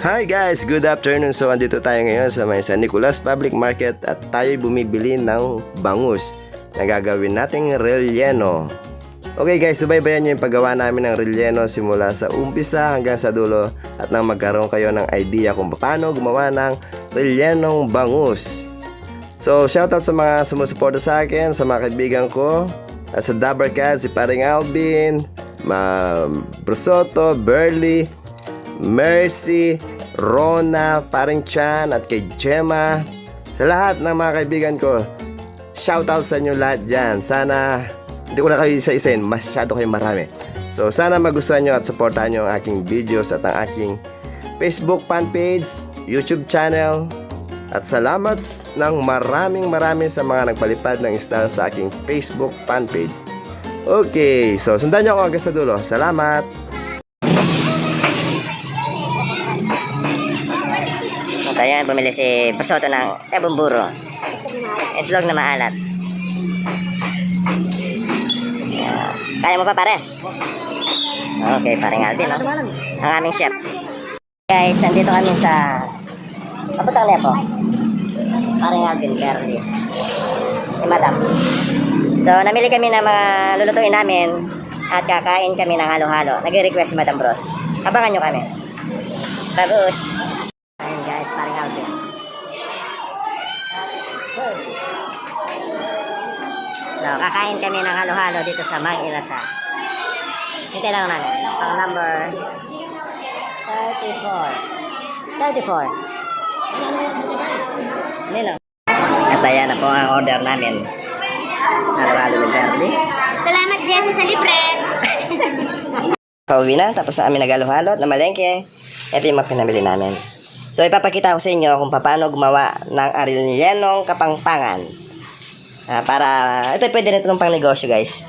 Hi guys, good afternoon. So andito tayo ngayon sa may San Nicolas Public Market at tayo bumibili ng bangus na gagawin nating relleno. Okay guys, subaybayan nyo yung paggawa namin ng relleno simula sa umpisa hanggang sa dulo at nang magkaroon kayo ng idea kung paano gumawa ng rellenong bangus. So shoutout sa mga sumusuporta sa akin, sa mga kaibigan ko, sa Dabarcad, si Paring Alvin, Brusoto, Burley, Mercy, Rona, Paring Chan at kay Gemma. Sa lahat ng mga kaibigan ko, shoutout sa inyo lahat dyan. Sana hindi ko na kayo isa-isain, masyado kayong marami. So sana magustuhan nyo at supportahan nyo ang aking videos at ang aking Facebook fan page, YouTube channel. At salamat ng maraming sa mga nagpalipad ng install sa aking Facebook fan page. Okay, so sundan nyo ako hanggang sa dulo. Salamat! Ayan, bumili si Pasoto ng ebumburo. Itlog na maalat. Kaya mo pa pare? Okay, paring Alvin, no? Ang aming chef. Guys, nandito kami sa Kaputang Nepo. Paring Alvin, Berly. Si Madam. So, namili kami ng mga lulutuin namin at kakain kami ng halo-halo. Nag-request si Madam Bros. Abangan nyo kami. Bagus. Ayun guys, paring Alvin. So, kakain kami ng halo-halo dito sa Mang Inasal. Hintay lang namin. Pang number 34. Nino. At ayan na po ang order namin. Halo-halo ni Berly. Salamat, Jesse, sa libre. Pauwi na, tapos na kami nag-halo-halo at namalengke. Ito yung mga pinamili namin. So, ipapakita ko sa inyo kung paano gumawa ng rellenong kapangpangan. Para, ito pwede rin itong pang negosyo, guys.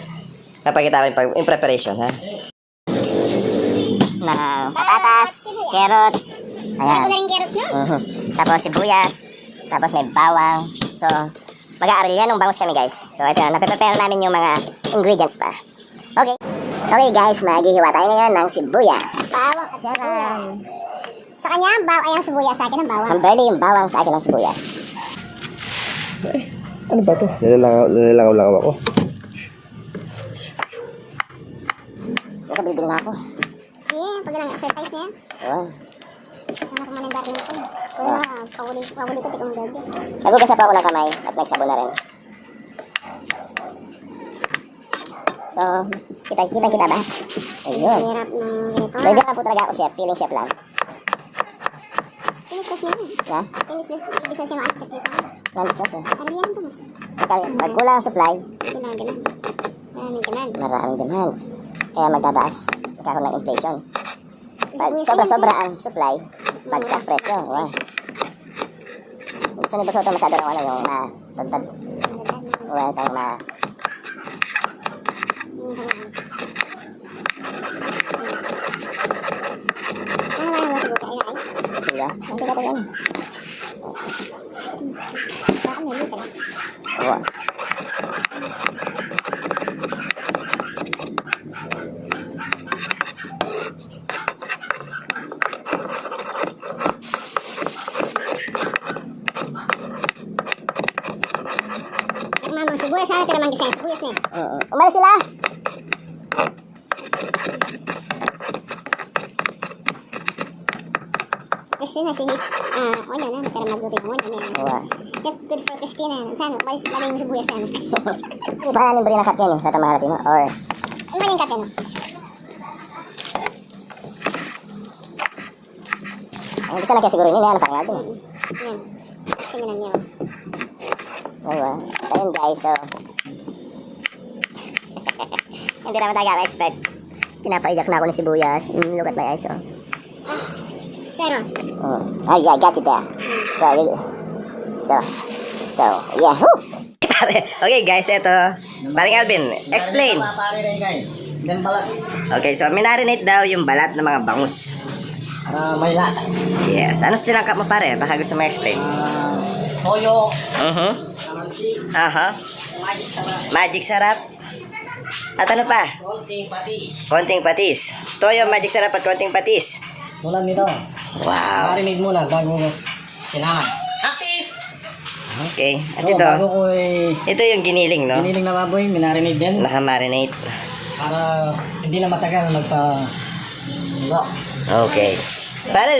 Papakita ko yung preparation, ha? Na patatas, carrots. Ayan. Ako na rin carrots, no? Tapos sibuyas. Tapos may bawang. So, mag-rellenong bangus kami, guys. So, ito na. Napiprepare namin yung mga ingredients pa. Okay. Okay, guys. Maghihiwa tayo ngayon ng sibuyas. Bawang at sibuyas. Sa kanya, ang sibuyas. Sa akin ang bawang. Ang Berly, yung bawang, sa akin ang sibuyas. Ano ba to? Nalalangaw lang ako. Nakabilbil na ako. Yeah, pag lang exercise niya. Oo. Ano ko muna garden ito. Kaya, pahuli ko tikong gabi. Nagugas na pa ako ng kamay at nagsabon na rin. So, kita ba? Ayun. Hirap ng ganito. Pwede lang po talaga ako chef, feeling chef lang. Tinis niya. Ha? Tinis niya ang akit niya. Nandito siya. Ano yan ito, mas? Pag kulang ang supply, Ganun. maraming demand. Kaya magtataas. Magkakaroon ng inflation. Pag sobra-sobra ang supply, bagsak presyo. Wow. Gusto ni Bosoto masyado ng ano yung matagtag. Wala tayong Sige. Ang tila ko yan. Oo. Sibuyas, sana ka naman design. Sibuyas na. Umalis sila! Christina, she hate, wala na, pero magluto yung wala na. Oo. Just good for Christina. Sana, umalis pa rin yung sibuyas sana. Ipahanin ba rin ang cut yan eh, sa tamahalati mo? Or, Ano ba yung kate, no? ang isa lang kaya siguro yun, ano parang natin eh. Yan. Tingnan niyo. Ayun. Ayun guys, so. Hindi naman talaga ako expert. Pinapaiyak na ako ng sibuyas. Look at my eyes, oh. Zero. I got you there. So, yeah. Okay guys, ito. Paring Alvin, explain. Okay, so minarinate daw yung balat ng mga bangus. May lasa. Yes. Ano sinangkap mo pare? Baka gusto mo explain. Toyo. Kalamansi. Magic sarap. Magic sarap. At ano pa? Konting patis. Konting patis. Toyo, magic sarap at konting patis. Tulad nito. Wow. Marinate muna bago sinangan. Active! Okay. At So, ito, bago ko ito yung giniling, no? giniling na baboy, minarinate din. Naka-marinate. Para hindi na matagal magpa... Lo. Okay.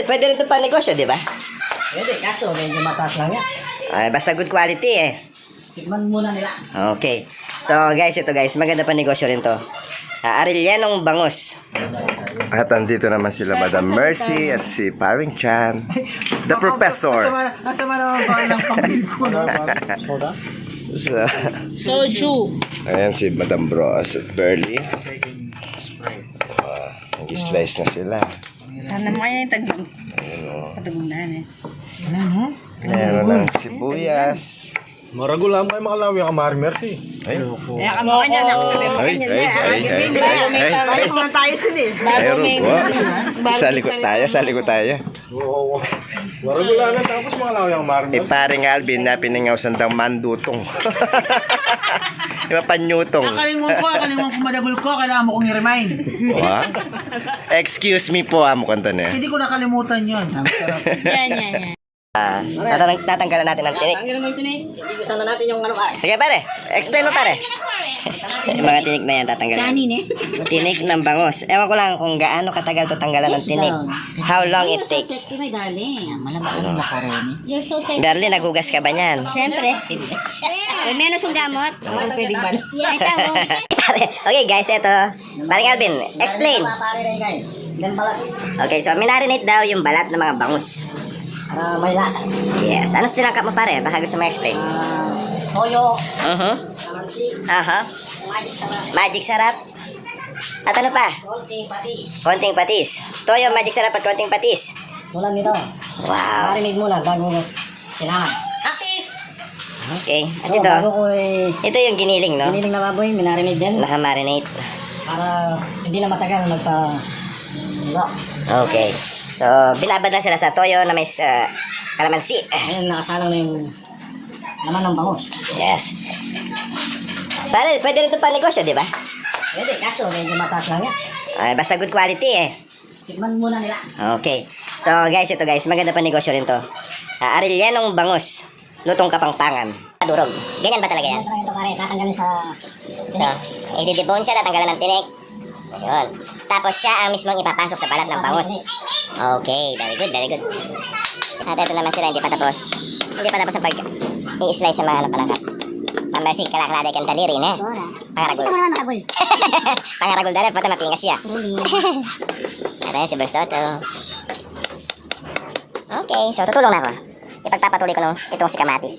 Pwede rin ito pa negosyo, di ba? Pwede, kaso medyo mataas lang yan. Ay, basta good quality eh. Tikman muna nila. Okay. So guys, ito guys, maganda pa negosyo rin to. Arillanong bangus. At andito naman sila Madam Mercy at si Paring Chan, the professor. Kasama naman pa ng pangliko, no? Soda? So, Soju. ayan si Madam Bros at Burley. Nag-slice na sila. Sana mo kaya yung tagong. Tagong na eh. Meron ng sibuyas. Maragulam kayo makalawi ang Mari Mercy. Ay, Kaya ka mo kanya, nakusabi mo ay, kanya ay, niya. ay, ay, ay, ay. Balik mo tayo sin eh. Meron po. Sa likod tayo. Oo. Maragulaman tapos makalawi ang Mari Eh, Mercy. Paring Alvin na piningaw sandang mandutong. Di ba panyutong? Akalimon ko madabol ko, kailangan mo kong i-remind. Wow. Excuse me po, amo kanta na. Hindi ko nakalimutan yun. Yan. Tatanggalan natin ng tinik. Tanggalin mo yung tinik. Ibigasan na natin yung ano ka. Sige pare, explain mo pare. Yung mga tinik na yan tatanggalan. Kanin eh. Tinik ng bangus. Ewan ko lang kung gaano katagal to tanggalan ng tinik. How long it takes. My darling. Malamang ang nakaremi. You're so sexy. Darling, nagugas ka ba niyan? Siyempre. May menos yung gamot. Ang pwedeng ba? Okay guys, eto. Paring Alvin, explain. Papari rin guys. Then balat. Okay, so minarinate daw yung balat ng mga bangus. May lasa. Yes. Ano sinangkap mo pare? Baka gusto mo explain. Toyo. Uh-huh. Kamansi. Aha. Magic sarap. Magic sarap. At ano pa? Konting patis. Konting patis. Toyo, magic sarap at konting patis. Tulad nito. Wow. Marinate muna bago sinangan. Active! Okay. At So, ito, bago ko ito yung giniling, no? giniling na baboy, minarinate din. Naka-marinate. Para hindi na matagal magpa... Lo. Okay. So, binabad na sila sa toyo na may kalamansi. Ayun, nakasalang na yung laman ng bangus. Yes. Pwede rin ito pa negosyo, di ba? Pwede, kaso medyo mataas lang yan. Ay, basta good quality eh. Tikman muna nila. Okay. So guys, ito guys, maganda pa negosyo rin to. Arillanong bangus. Lutong kapangpangan. Durog. Ganyan ba talaga yan? Ito pare, tatanggalin sa... So, ididibon siya, tatanggalan ng tinik. Ayun. Tapos siya ang mismong ipapasok sa balat ng bangus. Okay, very good, very good. At ito naman sila, hindi pa tapos. Hindi pa tapos ang pag-i-slice sa mga palangkat. Pamersi, kalakraday kang daliri, ne? Pangaragul. Ito mo naman makagul. Pangaragul dalat, pata mapingas siya. At ayan si Bersoto. Okay, so tutulong na ako. Ipagpapatuloy ko itong si Kamatis.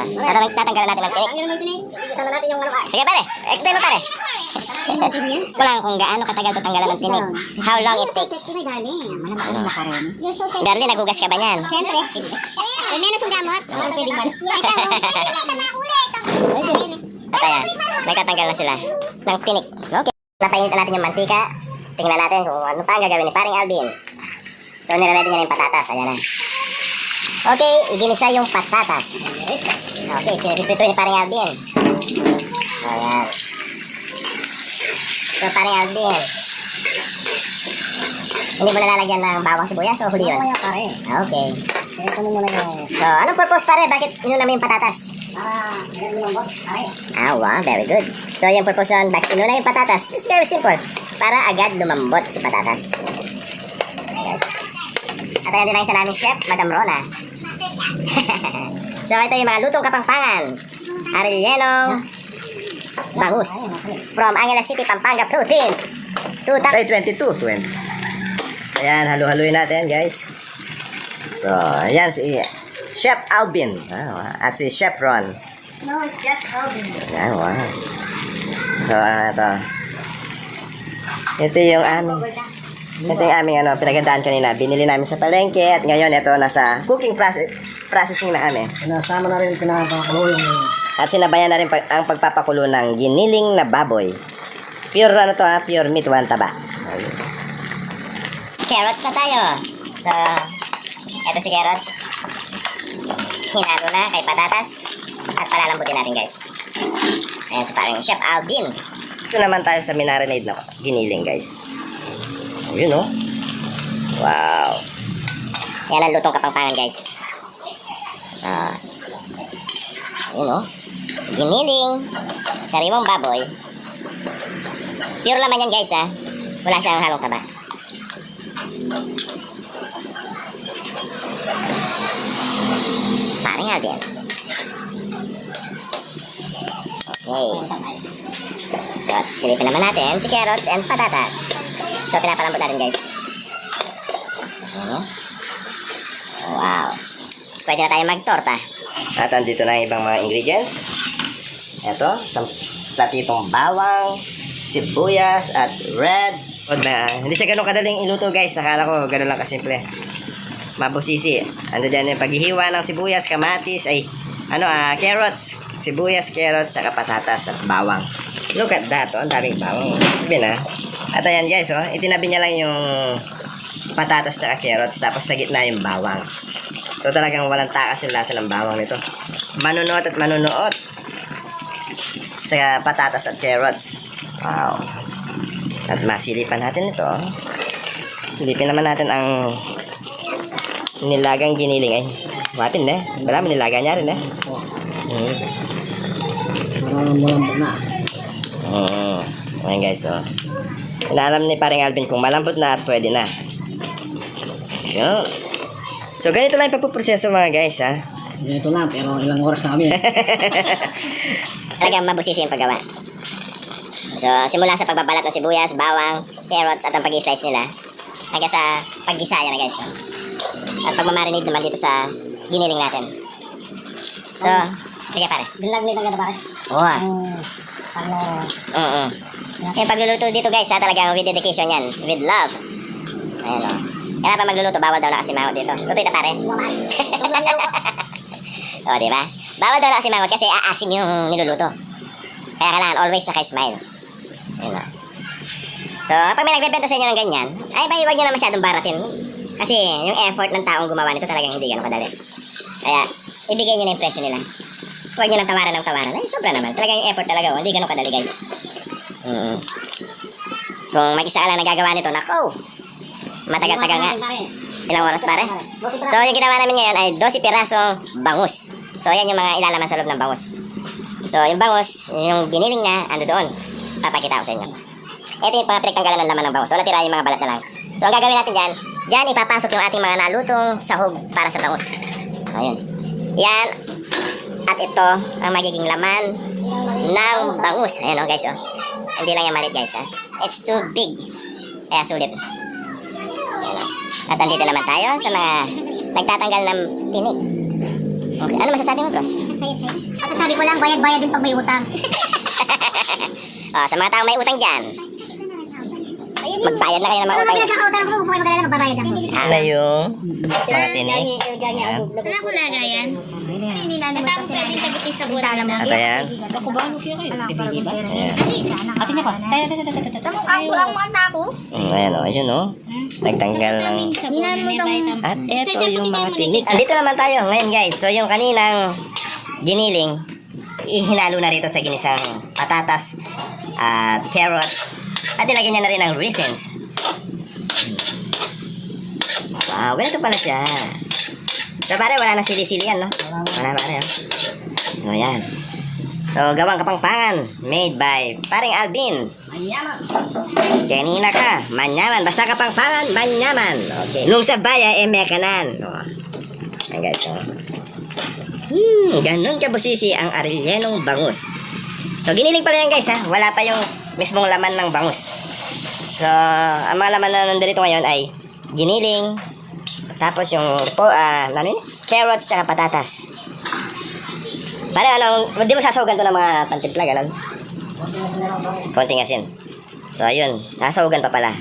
Tatanggalan natin ng tinik. Tanggalin mo yung tinik. Ibigasan na natin yung ano ka. Sige pare, explain mo pare. Kulang kung gaano katagal to tanggalan ng tinik. How long it takes. My darling. Malamang ang nakaremi. You're so sexy. Darling, nagugas ka ba niyan? Siyempre. May menos yung gamot. Ang pwedeng ba? Ito. At ayan, nagtatanggal na sila ng tinik. Okay. Napainitan natin yung mantika. Tingnan natin kung ano pa ang gagawin ni Paring Alvin. So, nire-ready niya na yung patatas. Ayan na. Okay, iginisa yung patatas. Okay, sinipipito ni Paring Alvin. Ayan. So, Paring Alvin, hindi mo nalalagyan ng bawang sibuyas o huli yun? Mamaya pare. Okay. Ito mo muna yung... So, anong purpose pare? Bakit inuna mo yung patatas? Ganyan yung bot. Pare. Wow, very good. So, yung purpose nun, bakit inuna yung patatas? It's very simple. Para agad lumambot si patatas. Yes. At ayan din ang isa naming chef, Madam Rona. So, ito yung mga lutong kapangpangan. Arillanong bangus. From Angeles City, Pampanga, Philippines. 2022. Ayan, halo-haloy natin, guys. So, ayan si Chef Alvin. At si Chef Ron. No, it's just Alvin. Ayan, wow. So, ito. Ito yung aming pinagandaan kanina. Binili namin sa palengke at ngayon ito nasa cooking processing na kami. Pinasama na rin pinakakulo yung... At sinabayan na rin ang pagpapakulo ng giniling na baboy. Pure pure meat, one taba. Carrots na tayo. So, ito si carrots. Hinalo na kay patatas. At palalambutin natin guys. Ayan sa parang Chef Alvin. Ito naman tayo sa minarinade na giniling guys. Yun o. Wow. Yan ang lutong Kapampangan, guys. Yun o. Giniling. Sariwang baboy. Pure laman yan, guys, ha. Wala siyang halong taba. Paring Alvin. Okay. So, silipin naman natin si carrots and patatas. So, pinapalambot natin, guys. Wow. Pwede na tayo magtorta. At andito na ang ibang mga ingredients. Ito, isang platitong bawang, sibuyas, at red. Hindi siya ganun kadaling iluto, guys. Akala ko ganun lang kasimple. Mabusisi. Ando dyan yung paghihiwa ng sibuyas, kamatis, carrots. Sibuyas, carrots, saka patatas at bawang. Look at that, oh. Ang daming bawang. Sabi na. At ayan, guys, oh. Itinabi niya lang yung patatas saka carrots, tapos sa gitna yung bawang. So talagang walang takas yung lasa ng bawang nito. Manunuot at manunuot sa patatas at carrots. Wow. At masilipan natin ito. Silipin naman natin ang nilagang giniling. Ay, wapin eh. Wala, nilaga niya rin eh. Malambot na. Ayan, guys, oh. Inaalam ni paring Alvin kung malambot na at pwede na. Yun. So, ganito lang yung pagpuproseso, mga guys, ha. Ito lang, pero ilang oras na kami. Talagang mabusisi yung paggawa. So, simula sa pagbabalat ng sibuyas, bawang, carrots, at ang pag-slice nila, hanggang sa paggisa yan, guys. At pagmamarinate naman dito sa giniling natin. So, sige, pare. Binlag-binlag ka na pare. Oo. Yung pagluluto dito, guys, talagang with dedication yan. With love. Ayan, o. Kaya pa magluluto, bawal daw na kasimangot dito. Tutoy na, pare. O, diba? Bawal daw na kasimangot kasi aasim yung niluluto. Kaya kailangan always naka-smile. Ayan, o. So, pag may nagbebenta sa inyo ng ganyan, ay ba, huwag nyo na masyadong baratin. Kasi yung effort ng taong gumawa nito talagang hindi ganun kadali. Kaya, ibigay nyo na yung presyo nila. Huwag nyo lang tawaran ng tawaran. Ay, sobra naman. Talagang yung effort talaga. Hindi ganun kadali, guys. Kung mag-isa ka lang nagagawa nito, nako! Matagal-tagal nga. Ilang oras, pare? So, yung ginawa namin ngayon ay 12 pirasong bangus. So, yan yung mga ilalaman sa loob ng bangus. So, yung bangus, yung giniling na, ando doon. Papakita ko sa inyo. Ito yung mga pinagtanggalan ng laman ng bangus. So, natira yung mga balat na lang. So, ang gagawin natin dyan ipapasok yung ating mga nalutong sahog para sa bangus. Ayun. Yan. At ito ang magiging laman ng bangus. Ayan, oh, guys, oh. Hindi lang yung malit, guys, ha. It's too big. Kaya sulit. Ayan, oh. At andito naman tayo sa mga nagtatanggal ng tinik. Okay. Ano masasabi mo, Bros? Masasabi ko lang, bayad-bayad din pag may utang. Sa mga taong may utang dyan, magbayad na kayo ng mga utang. Pinagkakautang ko, kung kayo magkalala, magbabayad ako. Ano yung mga tinik? Ayan. Wala ko lagayan. Hindi na naman kasi. Pwedeng tagitin sa bulan mo. At ayan. Atin na pa. Ang kulang mo ata ako. Ayan, o. Ayun, o. Nagtanggal ng... At eto yung mga tinik. Andito naman tayo ngayon, guys. So, yung kaninang giniling, ihinalo na rito sa ginisang patatas at carrots. At nilagyan niya na rin ng raisins. Wow, ganito pala siya. So, pare, wala na sili-sili yan, no? Wala, pare, oh. So, yan. So, gawang Kapampangan, made by paring Alvin. Manyaman. Kanina ka, manyaman. Basta Kapampangan, manyaman. Okay. Nung sa baya, mekanan. Ayan, guys, oh. Ganun kabusisi ang arilyenong bangus. So, giniling pala yan, guys, ha? Wala pa yung mismong laman ng bangus. So, ang mga laman na nandito ngayon ay giniling, tapos yung carrots tsaka patatas. Para hindi mo sasawagan to ng mga pantimpla, ganun. Konting asin. So, ayun, sasawagan pa pala.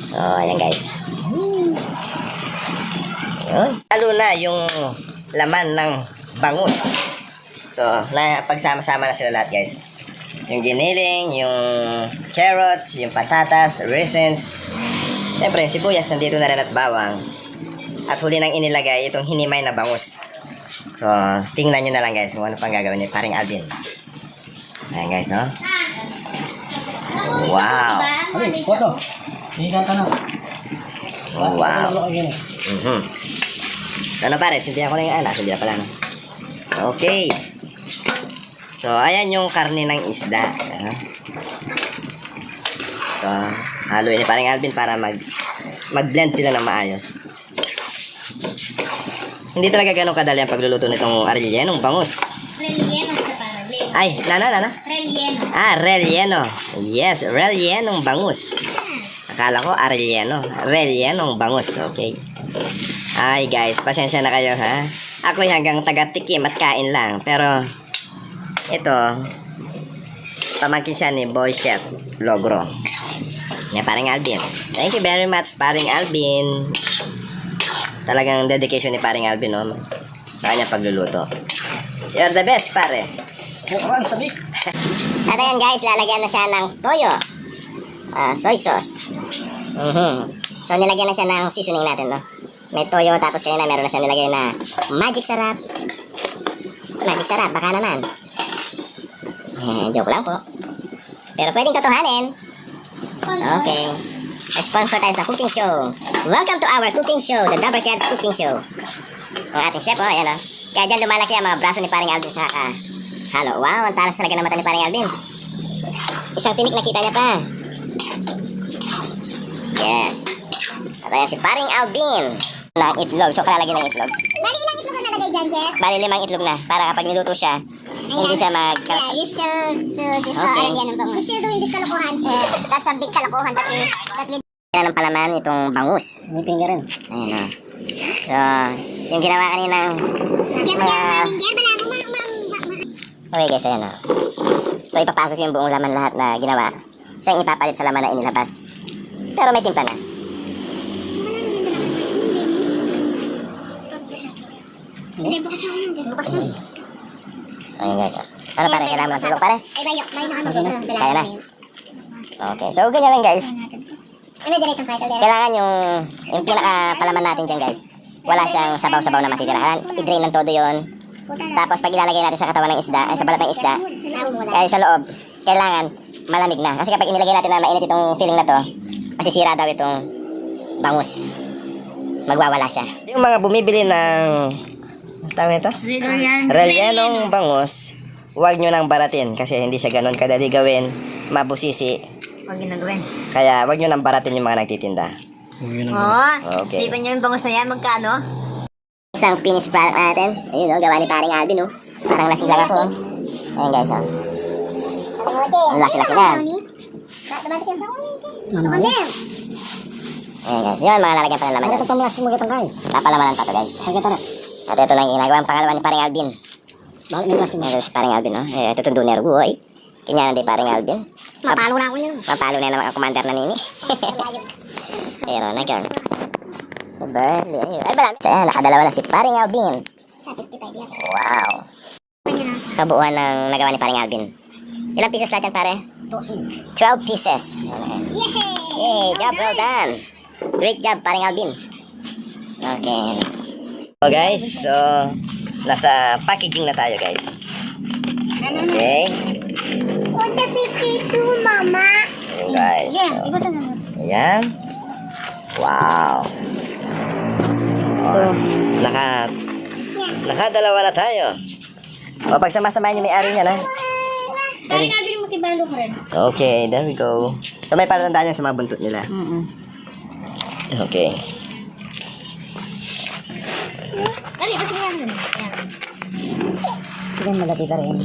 So, ayan, guys. Ayun. Lalo na yung laman ng bangus. So, pagsama-sama na sila lahat, guys. Yung giniling, yung carrots, yung patatas, raisins. Siyempre, sibuyas nandito na rin at bawang. At huli nang inilagay itong hinimay na bangus. So, tingnan nyo na lang, guys, kung ano pang gagawin ni paring Alvin. Ayan, guys, no? Wow! Ay, photo. Higa ka na. Wow. Ano yun eh? Ano pare, sindihan ko na yung sindihan pala, no? Okay. So, ayan yung karne ng isda. So, haluin ni parang Alvin para mag-blend sila ng maayos. Hindi talaga ganun kadali ang pagluluto nitong rellenong bangus. Relleno siya para. Ay, nana? Relleno. Relleno. Yes, rellenong bangus. Akala ko relleno. Rellenong bangus, okay. Ay guys, pasensya na kayo ha. Ako'y hanggang taga-tikim at kain lang. Pero, ito, pamangkin siya ni Boy Chef Logro. Yan, paring Alvin. Thank you very much, paring Alvin. Talagang dedication ni paring Alvin, no? Sa kanya pagluluto. You're the best, pare. Sobrang sabik. At ayan guys, lalagyan na siya ng toyo. Soy sauce. So nilagyan na siya ng seasoning natin, no? May toyo, tapos kanina meron na siya nilagay na magic sarap. Magic sarap, baka naman. Joke lang po. Pero pwedeng totohanin. Okay. Sponsor tayo sa cooking show. Welcome to our cooking show, the Dabber Cats Cooking Show. Ang ating chef, ayan o. Kaya dyan lumalaki ang mga braso ni paring Alvin sa halo. Wow, ang talas talaga ng mata ni paring Alvin. Isang tinik nakita niya pa. Yes. At ayan si paring Alvin. Ng itlog. So, kalalagyan ng itlog. Bali, ilang itlog ang nalagay dyan, Jeff? Bali, 5 itlog na. Para kapag niluto siya, hindi siya Yeah, you still do this Okay. Relleno bangus. We still doing this kalokohan. That's a big kalokohan that we Kaya ng palaman itong bangus. May finger rin. Ayan o. So, yung ginawa kaninang okay guys, ayan o. So, ipapasok yung buong laman lahat na ginawa. Siya yung ipapalit sa laman na inilabas. Pero may timpla na. Hindi, bukas na ako. Bukas na. Ayun guys o. Ano pare, kailangan mo ng tulog pare? Ay, bayo. Bayo na ano. Kaya na. Okay, so ganyan lang guys. Ay, may direktang title there. Kailangan yung pinaka-palaman natin dyan guys. Wala siyang sabaw-sabaw na matitira. Kailangan i-drain ng todo yun. Tapos pag ilalagay natin sa katawan ng isda, ay sa balat ng isda, kaya sa loob, kailangan malamig na. Kasi kapag inilagay natin na mainit itong filling na to, masisira daw itong bangus. Magwawala siya. Yung mga bumibili ng tawag ito? Rellenong bangus, huwag nyo nang baratin kasi hindi siya ganun kadali gawin, mabusisi. Huwag ginagawin. Kaya huwag nyo nang baratin yung mga nagtitinda. Okay. Sipan nyo yung bangus na yan, magkano? Isang finished product natin. Ayun o, gawa ni paring Alvin o. Parang lasing lang ako. Ayun guys o. Ang laki-laki na. Ayun guys, yun mga lalagyan pa ng laman. Ito pang mo kitang kain. Papalamanan pa to guys. At ito lang ginagawa ang pangalawa ni paring Alvin. Bakit may plastic mo? Ito si paring Alvin o. Ito itong duner ko ay. Kanya di paring Alvin. Mapalo na ako niyan. Mapalo na naman ang commander na nini. Pero na girl. Barley. Ay bala. Kaya nakadalawa na si paring Alvin. Sa 55 yan. Wow. Kabuuan ng nagawa ni paring Alvin. Ilang pieces lahat yan pare? 12 pieces. Yay! Job well done. Great job paring Alvin. Okay. So guys, so nasa packaging na tayo guys. Okay. What the 52, mama? Ayan guys. So, ayan. Wow. Oh, nakadalawa na tayo. O, pagsama-samahin yung may-ari niya na. Parang Alvin mo kibalo ko rin. Okay, there we go. So, may palatandaan yan sa mga buntot nila. Okay. Dali, basta nga naman. Yan, malaki ka rin.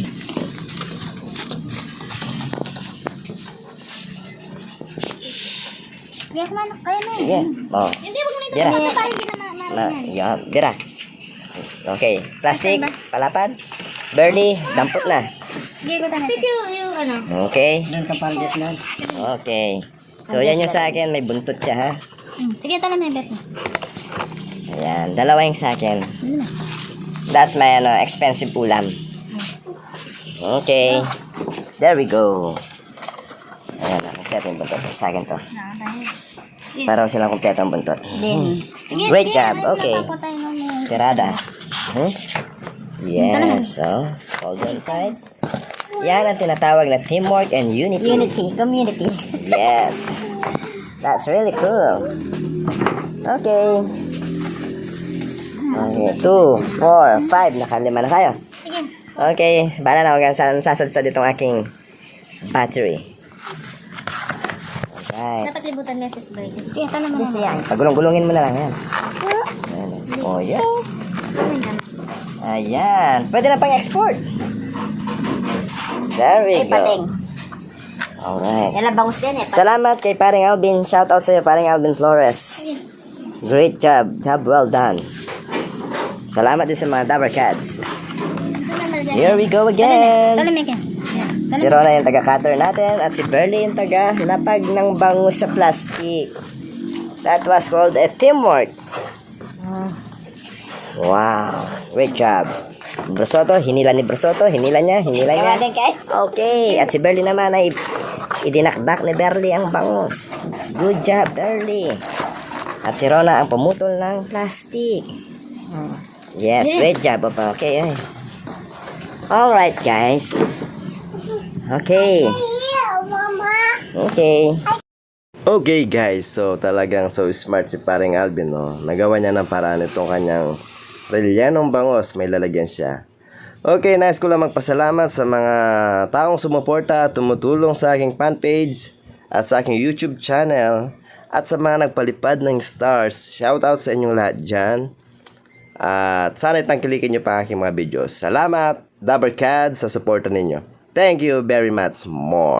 Kaya kumain, kaya na Sige. Oh. Hindi, wag mo na ito. Dira. Parang hindi na Yan, dira. Okay. Plastic, palapad. Burley, dampot na. Hindi ko tayo. Kasi yung ano. Okay. Doon ka pang gas na. Okay. So, yan yung sa akin. May buntot siya, ha? Sige, tala may bet mo. Ayan. Dalawa yung sa akin. That's my expensive ulam. Okay. There we go. Ayan. Kompleto yung buntot. Sa akin to. Para silang kompleto ang buntot. Sige, Great sige, job. Okay. Tapos tayo ng Tirada. Yes. So, hold on tight. Yan ang tinatawag na teamwork and unity. Community. Yes. That's really cool. Okay. Okay, 2, 4, 5. Nakalima na tayo. Sige. Okay, bala na. Huwag kang sasadsad itong aking battery. Alright. Dapat libutan niya sa bird. Sige, ito naman. Just yan. Pagulong-gulungin mo na lang yan. Ayan. Oh, yeah. Ayan. Pwede na pang export. There we go. Alright. Yan ang bangus din eh. Salamat kay paring Alvin. Shout out sa iyo, paring Alvin Flores. Great job. Job well done. Salamat din sa mga Dabber Cats. Here we go again. Talimik yan. Si Rona yung taga-cutter natin at si Berly yung taga-lapag ng bangus sa plastic. That was called a teamwork. Wow. Great job. Brosoto, hinila ni Brosoto, hinila niya. Okay. At si Berly naman ay idinakdak ni Berly ang bangus. Good job, Berly. At si Rona ang pumutol ng plastic. Yes, great job. Okay. Alright, guys. Okay. Okay guys, so talagang so smart si paring Alvin, no? Nagawa niya ng paraan itong kanyang rellenong bangos, may lalagyan siya. Okay, nais ko lang magpasalamat sa mga taong sumuporta at tumutulong sa aking fan page at sa aking YouTube channel at sa mga nagpalipad ng stars. Shoutout sa inyong lahat dyan. At sana itangkilikin nyo pa aking mga videos. Salamat, Dabber Cats, sa suporta ninyo. Thank you very much more.